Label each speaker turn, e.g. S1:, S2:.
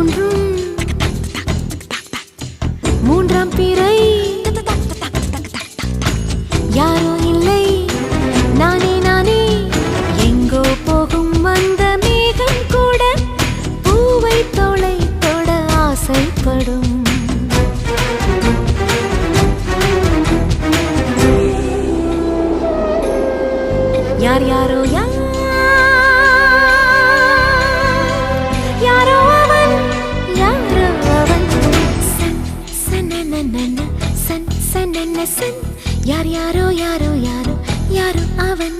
S1: தோன்றும் மூன்றாம் பிறை யாரோ இல்லை நானே நானே எங்கோ போகும் அந்த மேகம் கூட பூவை தோளை தொட ஆசைப்படும் யார் யாரோ யாரோ அவன் யாரோ அவன் சன் சனனனன சன் சனன சன் யார் யாரோ யாரோ யாரோ யாரோ அவன்